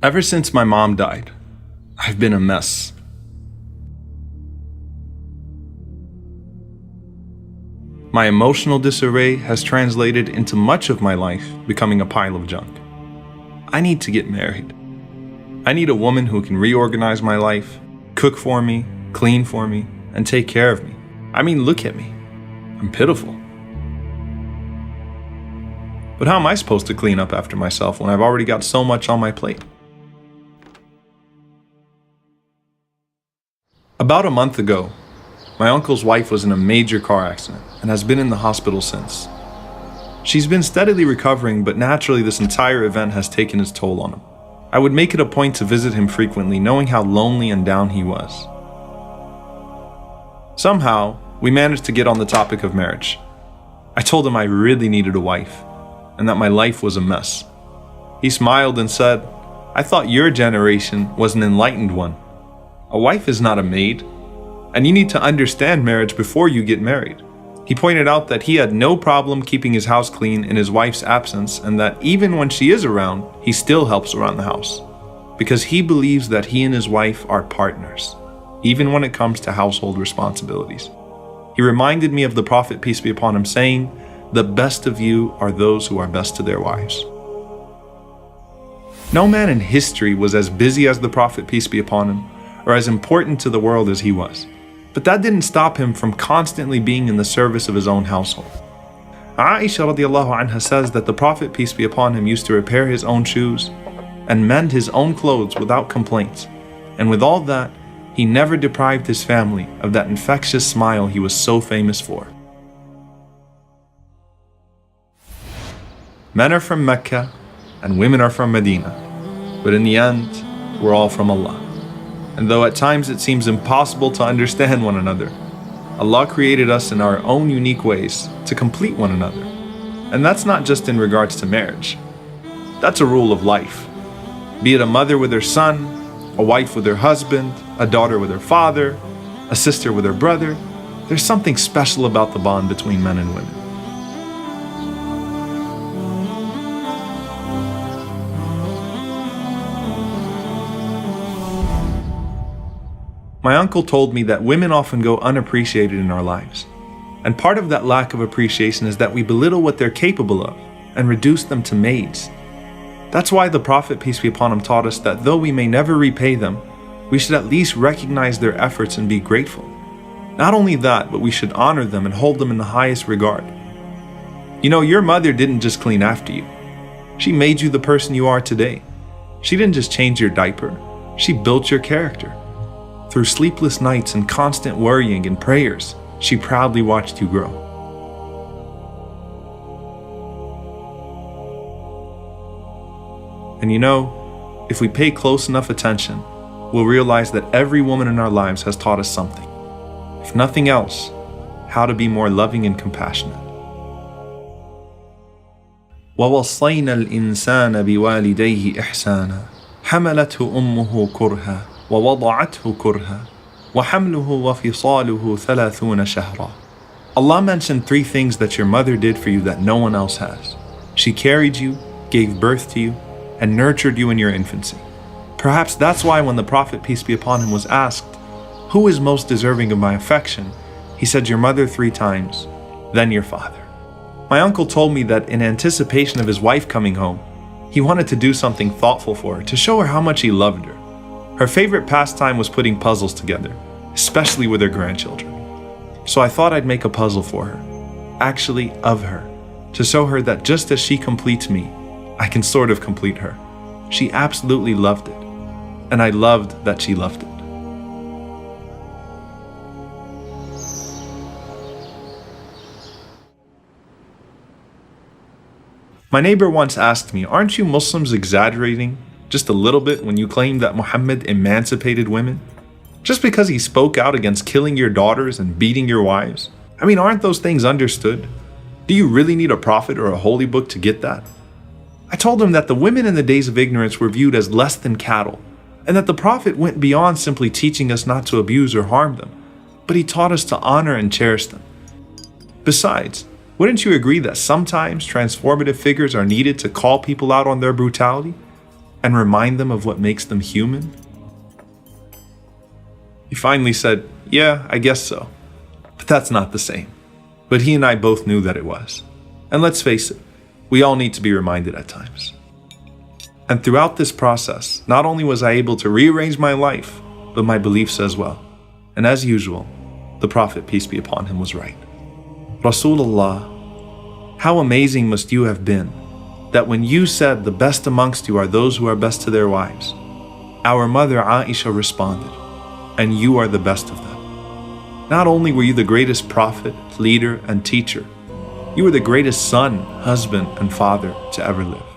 Ever since my mom died, I've been a mess. My emotional disarray has translated into much of my life becoming a pile of junk. I need to get married. I need a woman who can reorganize my life, cook for me, clean for me, and take care of me. I mean, look at me. I'm pitiful. But how am I supposed to clean up after myself when I've already got so much on my plate? About a month ago, my uncle's wife was in a major car accident and has been in the hospital since. She's been steadily recovering, but naturally this entire event has taken its toll on him. I would make it a point to visit him frequently, knowing how lonely and down he was. Somehow, we managed to get on the topic of marriage. I told him I really needed a wife, and that my life was a mess. He smiled and said, "I thought your generation was an enlightened one. A wife is not a maid, and you need to understand marriage before you get married." He pointed out that he had no problem keeping his house clean in his wife's absence, and that even when she is around, he still helps around the house, because he believes that he and his wife are partners, even when it comes to household responsibilities. He reminded me of the Prophet, peace be upon him, saying, "The best of you are those who are best to their wives." No man in history was as busy as the Prophet, peace be upon him, or as important to the world as he was. But that didn't stop him from constantly being in the service of his own household. Aisha radiallahu anha says that the Prophet, peace be upon him, used to repair his own shoes and mend his own clothes without complaints. And with all that, he never deprived his family of that infectious smile he was so famous for. Men are from Mecca and women are from Medina, but in the end, we're all from Allah. And though at times it seems impossible to understand one another, Allah created us in our own unique ways to complete one another. And that's not just in regards to marriage. That's a rule of life. Be it a mother with her son, a wife with her husband, a daughter with her father, a sister with her brother, there's something special about the bond between men and women. My uncle told me that women often go unappreciated in our lives. And part of that lack of appreciation is that we belittle what they're capable of and reduce them to maids. That's why the Prophet, peace be upon him, taught us that though we may never repay them, we should at least recognize their efforts and be grateful. Not only that, but we should honor them and hold them in the highest regard. You know, your mother didn't just clean after you. She made you the person you are today. She didn't just change your diaper. She built your character. Through sleepless nights and constant worrying and prayers, she proudly watched you grow. And you know, if we pay close enough attention, we'll realize that every woman in our lives has taught us something. If nothing else, how to be more loving and compassionate. وَوَصَّيْنَا الْإِنسَانَ بِوَالِدَيْهِ إِحْسَانًا حَمَلَتْهُ أُمُّهُ كُرْهًا وَوَضَعَتْهُ كُرْهًا وَحَمْلُهُ وَفِصَالُهُ 30 شهرًا. Allah mentioned 3 things that your mother did for you that no one else has. She carried you, gave birth to you, and nurtured you in your infancy. Perhaps that's why when the Prophet, peace be upon him, was asked, "Who is most deserving of my affection?" he said, "Your mother 3 times, then your father." My uncle told me that in anticipation of his wife coming home, he wanted to do something thoughtful for her to show her how much he loved her. Her favorite pastime was putting puzzles together, especially with her grandchildren. So I thought I'd make a puzzle for her, actually of her, to show her that just as she completes me, I can sort of complete her. She absolutely loved it, and I loved that she loved it. My neighbor once asked me, "Aren't you Muslims exaggerating just a little bit when you claim that Muhammad emancipated women? Just because he spoke out against killing your daughters and beating your wives? I mean, aren't those things understood? Do you really need a prophet or a holy book to get that?" I told him that the women in the days of ignorance were viewed as less than cattle, and that the Prophet went beyond simply teaching us not to abuse or harm them, but he taught us to honor and cherish them. Besides, wouldn't you agree that sometimes transformative figures are needed to call people out on their brutality? and remind them of what makes them human? He finally said, "Yeah, I guess so. But that's not the same." But he and I both knew that it was. And let's face it, we all need to be reminded at times. And throughout this process, not only was I able to rearrange my life, but my beliefs as well. And as usual, the Prophet, peace be upon him, was right. Rasulullah, how amazing must you have been that when you said the best amongst you are those who are best to their wives, our mother Aisha responded, and you are the best of them. Not only were you the greatest prophet, leader, and teacher, you were the greatest son, husband, and father to ever live.